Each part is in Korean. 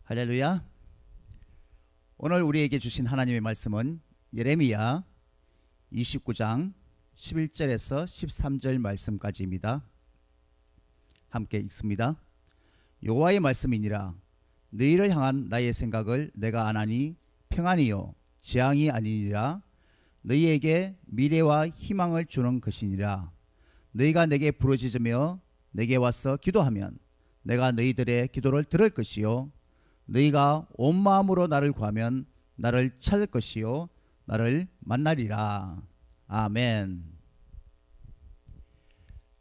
할렐루야. 오늘 우리에게 주신 하나님의 말씀은 예레미야 29장 11절에서 13절 말씀까지입니다. 함께 읽습니다. 여호와의 말씀이니라. 너희를 향한 나의 생각을 내가 아나니 평안이요 재앙이 아니니라. 너희에게 미래와 희망을 주는 것이니라. 너희가 내게 부르짖으며 내게 와서 기도하면 내가 너희들의 기도를 들을 것이요 너희가 온 마음으로 나를 구하면 나를 찾을 것이요 나를 만나리라. 아멘.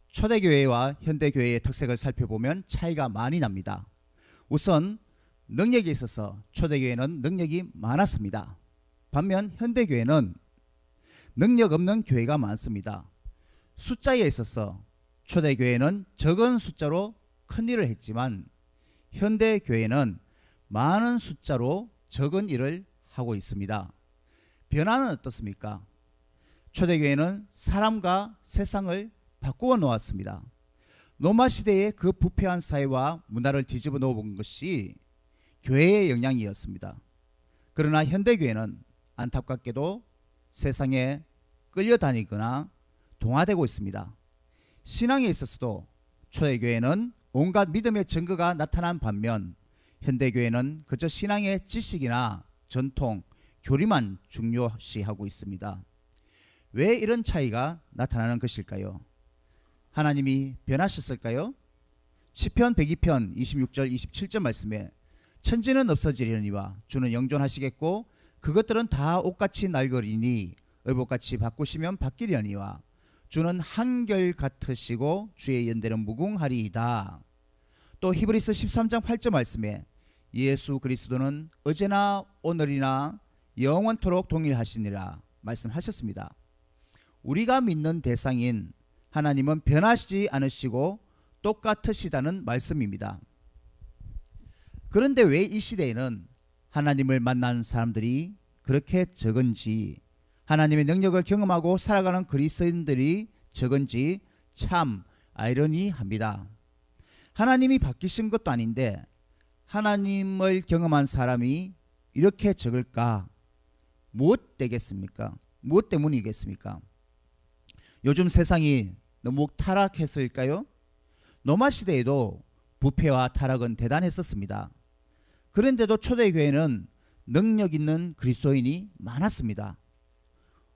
초대교회와 현대교회의 특색을 살펴보면 차이가 많이 납니다. 우선 능력에 있어서 초대교회는 능력이 많았습니다. 반면 현대교회는 능력 없는 교회가 많습니다. 숫자에 있어서 초대교회는 적은 숫자로 큰 일을 했지만 현대교회는 많은 숫자로 적은 일을 하고 있습니다. 변화는 어떻습니까? 초대교회는 사람과 세상을 바꾸어 놓았습니다. 로마 시대의 그 부패한 사회와 문화를 뒤집어 놓은 것이 교회의 영향이었습니다. 그러나 현대교회는 안타깝게도 세상에 끌려다니거나 동화되고 있습니다. 신앙에 있어서도 초대교회는 온갖 믿음의 증거가 나타난 반면 현대교회는 그저 신앙의 지식이나 전통, 교리만 중요시하고 있습니다. 왜 이런 차이가 나타나는 것일까요? 하나님이 변하셨을까요? 시편 102편 26절 27절 말씀에 천지는 없어지려니와 주는 영존하시겠고 그것들은 다 옷같이 날거리니 의복같이 바꾸시면 바뀌려니와 주는 한결같으시고 주의 연대는 무궁하리이다. 또 히브리서 13장 8절 말씀에 예수 그리스도는 어제나 오늘이나 영원토록 동일하시니라 말씀하셨습니다. 우리가 믿는 대상인 하나님은 변하시지 않으시고 똑같으시다는 말씀입니다. 그런데 왜 이 시대에는 하나님을 만난 사람들이 그렇게 적은지, 하나님의 능력을 경험하고 살아가는 그리스도인들이 적은지 참 아이러니합니다. 하나님이 바뀌신 것도 아닌데 하나님을 경험한 사람이 이렇게 적을까? 무엇 되겠습니까? 무엇 때문이겠습니까? 요즘 세상이 너무 타락했을까요? 로마 시대에도 부패와 타락은 대단했었습니다. 그런데도 초대교회는 능력 있는 그리스도인이 많았습니다.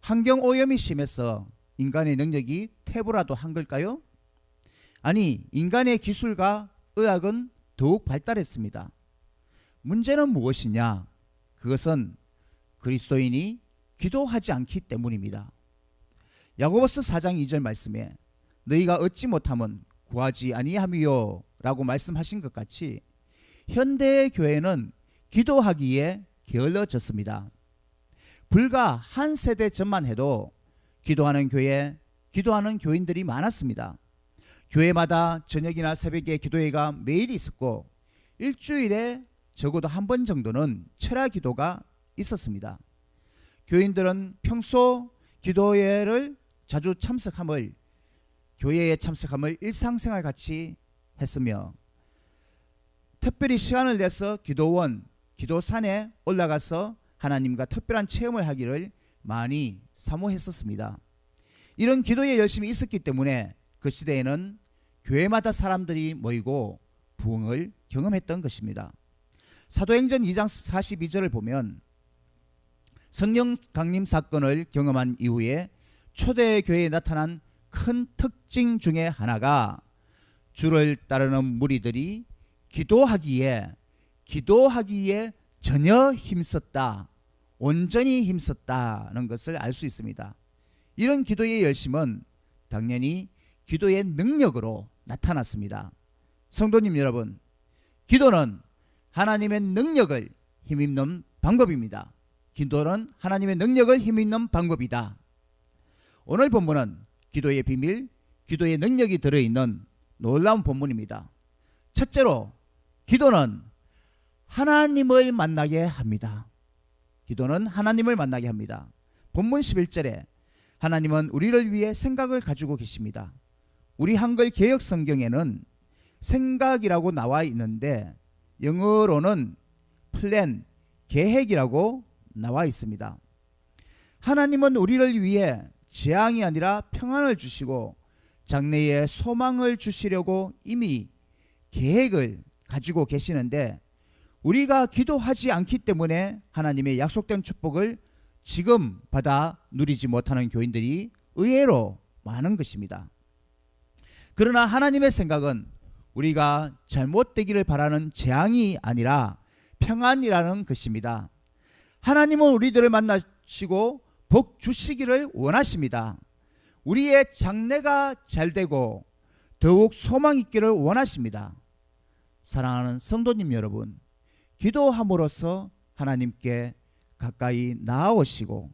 환경 오염이 심해서 인간의 능력이 퇴보라도 한 걸까요? 아니, 인간의 기술과 의학은 더욱 발달했습니다. 문제는 무엇이냐? 그것은 그리스도인이 기도하지 않기 때문입니다. 야고보서 4장 2절 말씀에 너희가 얻지 못하면 구하지 아니함이요 라고 말씀하신 것 같이 현대의 교회는 기도하기에 게을러졌습니다. 불과 한 세대 전만 해도 기도하는 교회, 기도하는 교인들이 많았습니다. 교회마다 저녁이나 새벽에 기도회가 매일 있었고 일주일에 적어도 한 번 정도는 철야 기도가 있었습니다. 교인들은 평소 기도회를 자주 참석함을, 교회에 참석함을 일상생활 같이 했으며 특별히 시간을 내서 기도원, 기도산에 올라가서 하나님과 특별한 체험을 하기를 많이 사모했었습니다. 이런 기도에 열심히 있었기 때문에 그 시대에는 교회마다 사람들이 모이고 부흥을 경험했던 것입니다. 사도행전 2장 42절을 보면 성령 강림 사건을 경험한 이후에 초대교회에 나타난 큰 특징 중에 하나가 주를 따르는 무리들이 기도하기에 전혀 힘썼다, 온전히 힘썼다는 것을 알 수 있습니다. 이런 기도의 열심은 당연히 기도의 능력으로 나타났습니다. 성도님 여러분, 기도는 하나님의 능력을 힘입는 방법입니다. 기도는 하나님의 능력을 힘입는 방법이다. 오늘 본문은 기도의 비밀, 기도의 능력이 들어있는 놀라운 본문입니다. 첫째로 기도는 하나님을 만나게 합니다. 기도는 하나님을 만나게 합니다. 본문 11절에 하나님은 우리를 위해 생각을 가지고 계십니다. 우리 한글 개역 성경에는 생각이라고 나와 있는데 영어로는 플랜, 계획이라고 나와 있습니다. 하나님은 우리를 위해 재앙이 아니라 평안을 주시고 장래에 소망을 주시려고 이미 계획을 가지고 계시는데, 우리가 기도하지 않기 때문에 하나님의 약속된 축복을 지금 받아 누리지 못하는 교인들이 의외로 많은 것입니다. 그러나 하나님의 생각은 우리가 잘못되기를 바라는 재앙이 아니라 평안이라는 것입니다. 하나님은 우리들을 만나시고 복 주시기를 원하십니다. 우리의 장래가 잘되고 더욱 소망 있기를 원하십니다. 사랑하는 성도님 여러분, 기도함으로써 하나님께 가까이 나아오시고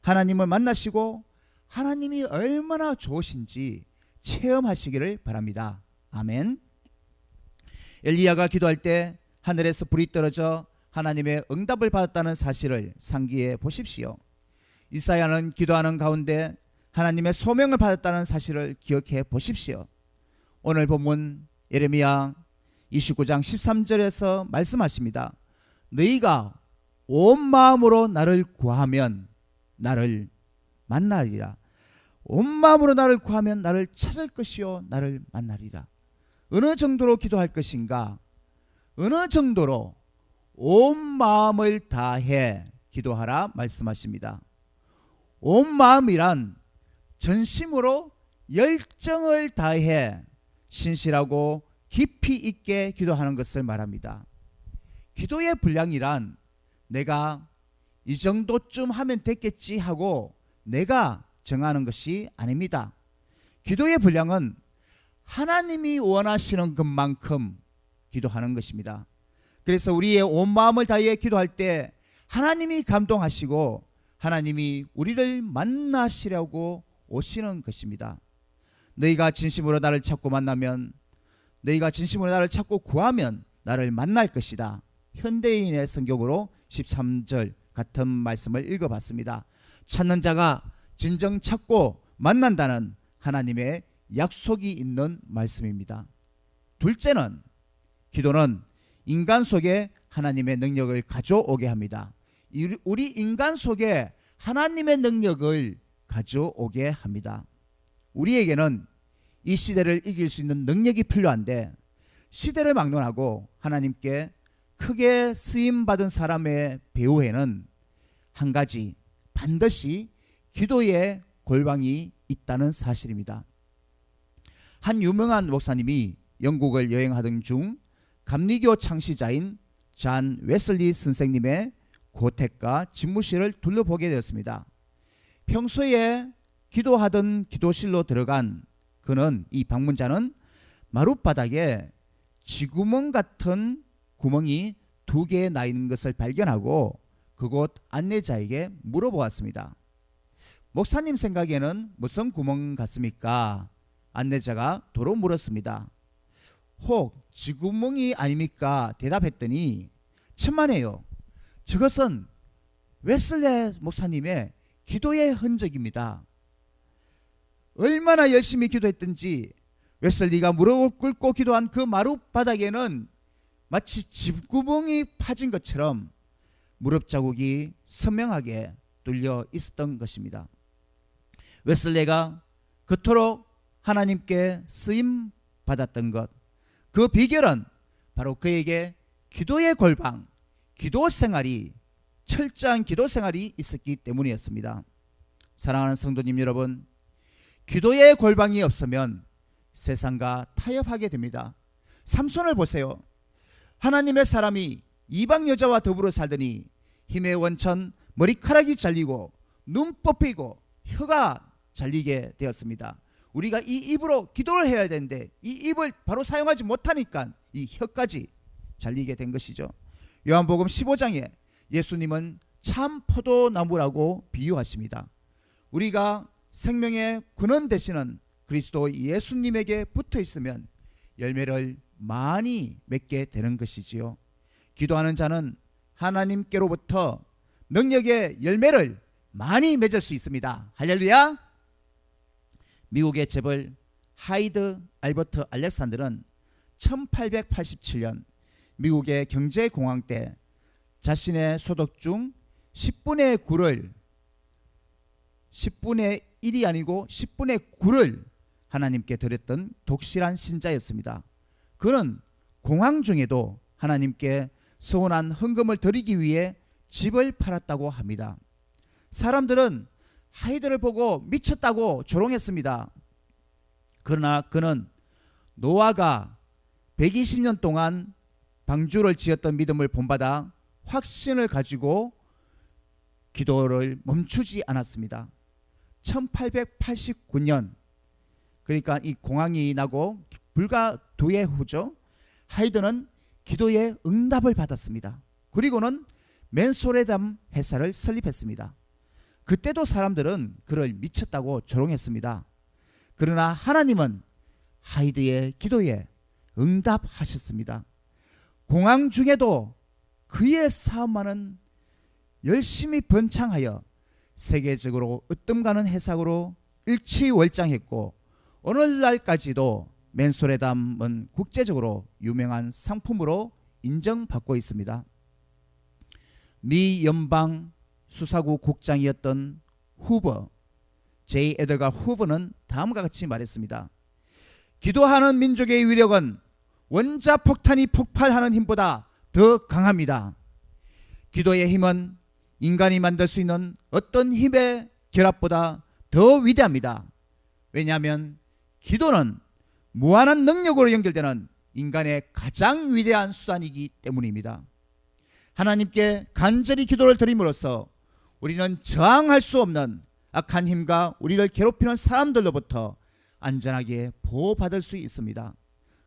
하나님을 만나시고 하나님이 얼마나 좋으신지 체험하시기를 바랍니다. 아멘. 엘리야가 기도할 때 하늘에서 불이 떨어져 하나님의 응답을 받았다는 사실을 상기해 보십시오. 이사야는 기도하는 가운데 하나님의 소명을 받았다는 사실을 기억해 보십시오. 오늘 본문 예레미야 29장 13절에서 말씀하십니다. 너희가 온 마음으로 나를 구하면 나를 만나리라. 온 마음으로 나를 구하면 나를 찾을 것이요 나를 만나리라. 어느 정도로 기도할 것인가? 어느 정도로? 온 마음을 다해 기도하라 말씀하십니다. 온 마음이란 전심으로 열정을 다해 신실하고 깊이 있게 기도하는 것을 말합니다. 기도의 분량이란 내가 이 정도쯤 하면 됐겠지 하고 내가 정하는 것이 아닙니다. 기도의 분량은 하나님이 원하시는 것만큼 기도하는 것입니다. 그래서 우리의 온 마음을 다해 기도할 때 하나님이 감동하시고 하나님이 우리를 만나시려고 오시는 것입니다. 너희가 진심으로 나를 찾고 만나면, 너희가 진심으로 나를 찾고 구하면 나를 만날 것이다. 현대인의 성경으로 13절 같은 말씀을 읽어봤습니다. 찾는 자가 진정 찾고 만난다는 하나님의 약속이 있는 말씀입니다. 둘째는, 기도는 인간 속에 하나님의 능력을 가져오게 합니다. 우리 인간 속에 하나님의 능력을 가져오게 합니다. 우리에게는 이 시대를 이길 수 있는 능력이 필요한데, 시대를 막론하고 하나님께 크게 쓰임받은 사람의 배후에는 한 가지, 반드시 기도의 골방이 있다는 사실입니다. 한 유명한 목사님이 영국을 여행하던 중 감리교 창시자인 잔 웨슬리 선생님의 고택과 집무실을 둘러보게 되었습니다. 평소에 기도하던 기도실로 들어간 그는, 이 방문자는 마룻바닥에 쥐구멍 같은 구멍이 2개 나 있는 것을 발견하고 그곳 안내자에게 물어보았습니다. 목사님 생각에는 무슨 구멍 같습니까? 안내자가 도로 물었습니다. 혹 쥐구멍이 아닙니까? 대답했더니, 천만에요, 저것은 웨슬리 목사님의 기도의 흔적입니다. 얼마나 열심히 기도했든지 웨슬리가 무릎을 꿇고 기도한 그 마룻바닥에는 마치 쥐구멍이 파진 것처럼 무릎 자국이 선명하게 뚫려 있었던 것입니다. 웨슬리가 그토록 하나님께 쓰임 받았던 것, 그 비결은 바로 그에게 기도의 골방, 기도 생활이, 철저한 기도 생활이 있었기 때문이었습니다. 사랑하는 성도님 여러분, 기도의 골방이 없으면 세상과 타협하게 됩니다. 삼손을 보세요. 하나님의 사람이 이방 여자와 더불어 살더니 힘의 원천, 머리카락이 잘리고 눈 뽑히고 혀가 잘리게 되었습니다. 우리가 이 입으로 기도를 해야 되는데 이 입을 바로 사용하지 못하니까 이 혀까지 잘리게 된 것이죠. 요한복음 15장에 예수님은 참 포도나무라고 비유하십니다. 우리가 생명의 근원 되시는 그리스도 예수님에게 붙어 있으면 열매를 많이 맺게 되는 것이지요. 기도하는 자는 하나님께로부터 능력의 열매를 많이 맺을 수 있습니다. 할렐루야. 미국의 재벌 하이드 알버트 알렉산더는 1887년 미국의 경제공황 때 자신의 소득 중 10분의 9를 10분의 1이 아니고 10분의 9를 하나님께 드렸던 독실한 신자였습니다. 그는 공황 중에도 하나님께 서운한 헌금을 드리기 위해 집을 팔았다고 합니다. 사람들은 아이들을 보고 미쳤다고 조롱했습니다. 그러나 그는 노아가 120년 동안 방주를 지었던 믿음을 본받아 확신을 가지고 기도를 멈추지 않았습니다. 1889년, 그러니까 이 공황이 나고 불과 2해 후죠. 하이드는 기도의 응답을 받았습니다. 그리고는 맨소레담 회사를 설립했습니다. 그때도 사람들은 그를 미쳤다고 조롱했습니다. 그러나 하나님은 하이드의 기도에 응답하셨습니다. 공황 중에도 그의 사업만은 열심히 번창하여 세계적으로 으뜸가는 회사로 일취월장했고 오늘날까지도 맨소레담은 국제적으로 유명한 상품으로 인정받고 있습니다. 미 연방 수사국 국장이었던 후버, J. 에드가 후버는 다음과 같이 말했습니다. 기도하는 민족의 위력은 원자폭탄이 폭발하는 힘보다 더 강합니다. 기도의 힘은 인간이 만들 수 있는 어떤 힘의 결합보다 더 위대합니다. 왜냐하면 기도는 무한한 능력으로 연결되는 인간의 가장 위대한 수단이기 때문입니다. 하나님께 간절히 기도를 드림으로써 우리는 저항할 수 없는 악한 힘과 우리를 괴롭히는 사람들로부터 안전하게 보호받을 수 있습니다.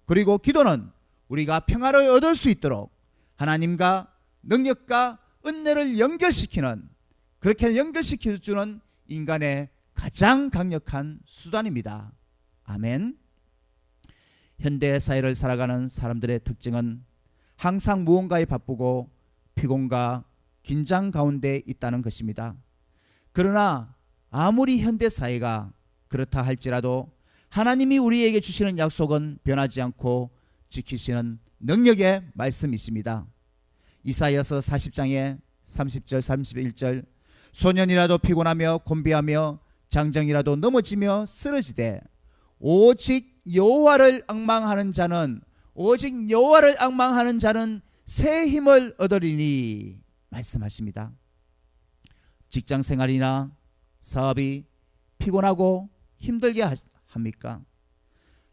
그리고 기도는 우리가 평화를 얻을 수 있도록 하나님과 능력과 은혜를 연결시키는, 그렇게 연결시켜주는 인간의 가장 강력한 수단입니다. 아멘. 현대 사회를 살아가는 사람들의 특징은 항상 무언가에 바쁘고 피곤과 긴장 가운데 있다는 것입니다. 그러나 아무리 현대 사회가 그렇다 할지라도 하나님이 우리에게 주시는 약속은 변하지 않고 지키시는 능력의 말씀이십니다. 이사야서 40장에 30절 31절 소년이라도 피곤하며 곤비하며 장정이라도 넘어지며 쓰러지되 오직 여호와를 앙망하는 자는 새 힘을 얻으리니 말씀하십니다. 직장생활이나 사업이 피곤하고 힘들게 합니까?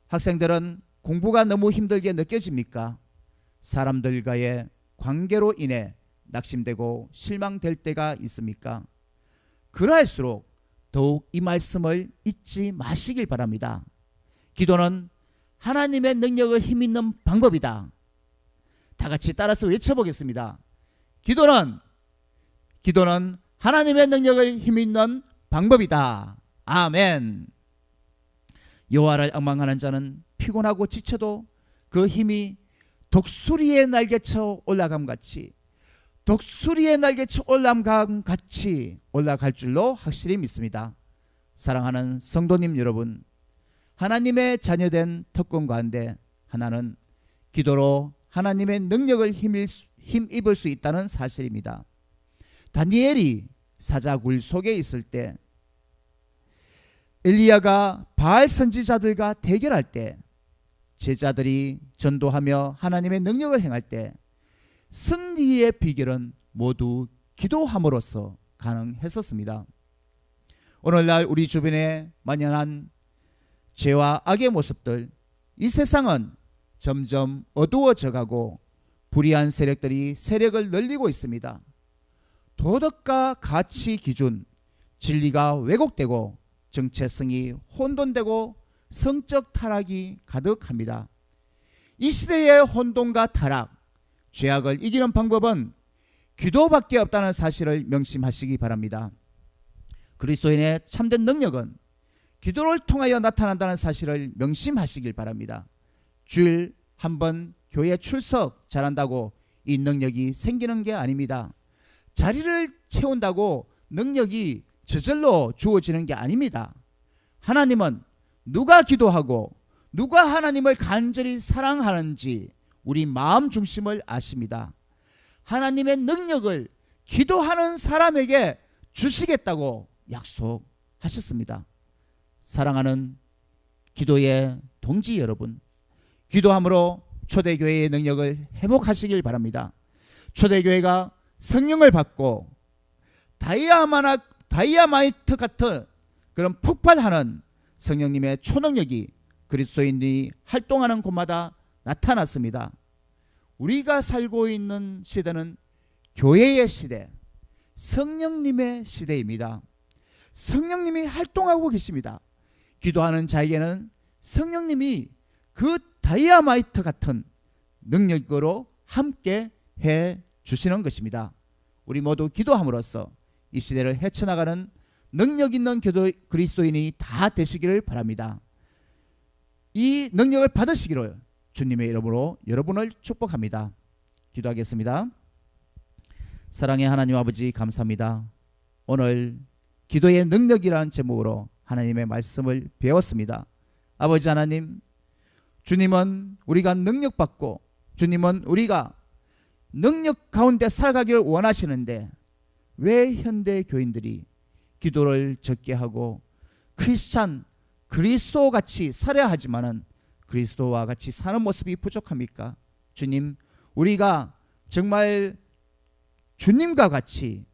학생들은 공부가 너무 힘들게 느껴집니까? 사람들과의 관계로 인해 낙심되고 실망될 때가 있습니까? 그러할수록 더욱 이 말씀을 잊지 마시길 바랍니다. 기도는 하나님의 능력을 힘있는 방법이다. 다 같이 따라서 외쳐보겠습니다. 기도는 하나님의 능력을 힘있는 방법이다. 아멘. 여호와를 앙망하는 자는 피곤하고 지쳐도 그 힘이 독수리의 날개쳐 올라감같이 올라갈 줄로 확실히 믿습니다. 사랑하는 성도님 여러분, 하나님의 자녀된 특권 가운데 하나는 기도로 하나님의 능력을 힘입을 수 있다는 사실입니다. 다니엘이 사자굴 속에 있을 때, 엘리야가 바알 선지자들과 대결할 때, 제자들이 전도하며 하나님의 능력을 행할 때 승리의 비결은 모두 기도함으로써 가능했었습니다. 오늘날 우리 주변에 만연한 죄와 악의 모습들, 이 세상은 점점 어두워져가고 불의한 세력들이 세력을 늘리고 있습니다. 도덕과 가치 기준, 진리가 왜곡되고 정체성이 혼돈되고 성적 타락이 가득합니다. 이 시대의 혼돈과 타락, 죄악을 이기는 방법은 기도밖에 없다는 사실을 명심하시기 바랍니다. 그리스도인의 참된 능력은 기도를 통하여 나타난다는 사실을 명심하시길 바랍니다. 주일 한 번 교회 출석 잘한다고 이 능력이 생기는 게 아닙니다. 자리를 채운다고 능력이 저절로 주어지는 게 아닙니다. 하나님은 누가 기도하고 누가 하나님을 간절히 사랑하는지 우리 마음 중심을 아십니다. 하나님의 능력을 기도하는 사람에게 주시겠다고 약속하셨습니다. 사랑하는 기도의 동지 여러분, 기도함으로 초대교회의 능력을 회복하시길 바랍니다. 초대교회가 성령을 받고 다이아마이트 같은 그런 폭발하는 성령님의 초능력이 그리스도인들이 활동하는 곳마다 나타났습니다. 우리가 살고 있는 시대는 교회의 시대, 성령님의 시대입니다. 성령님이 활동하고 계십니다. 기도하는 자에게는 성령님이 그 다이아마이트 같은 능력으로 함께 해 주시는 것입니다. 우리 모두 기도함으로써 이 시대를 헤쳐나가는 능력 있는 그리스도인이 다 되시기를 바랍니다. 이 능력을 받으시기를 주님의 이름으로 여러분을 축복합니다. 기도하겠습니다. 사랑의 하나님 아버지, 감사합니다. 오늘 기도의 능력이라는 제목으로 하나님의 말씀을 배웠습니다. 아버지 하나님, 주님은 우리가 능력받고 주님은 우리가 능력 가운데 살아가기를 원하시는데 왜 현대 교인들이 기도를 적게 하고 그리스도같이 살아야 하지만은 그리스도와 같이 사는 모습이 부족합니까? 주님, 우리가 정말 주님과 같이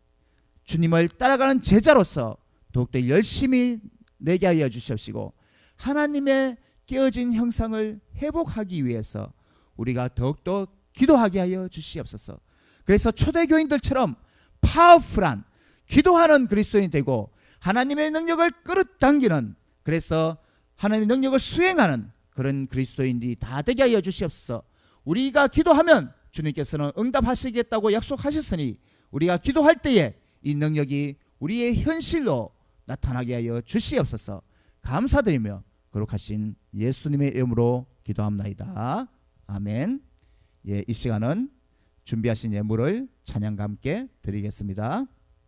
주님을 따라가는 제자로서 더욱더 열심히 내게 하여 주시옵시고 하나님의 깨어진 형상을 회복하기 위해서 우리가 더욱더 기도하게 하여 주시옵소서. 그래서 초대교인들처럼 파워풀한 기도하는 그리스도인이 되고 하나님의 능력을 끌어당기는, 그래서 하나님의 능력을 수행하는 그런 그리스도인들이 다 되게 하여 주시옵소서. 우리가 기도하면 주님께서는 응답하시겠다고 약속하셨으니 우리가 기도할 때에 이 능력이 우리의 현실로 나타나게 하여 주시옵소서. 감사드리며 거룩하신 예수님의 이름으로 기도합나이다. 아멘. 이 시간은 준비하신 예물을 찬양과 함께 드리겠습니다.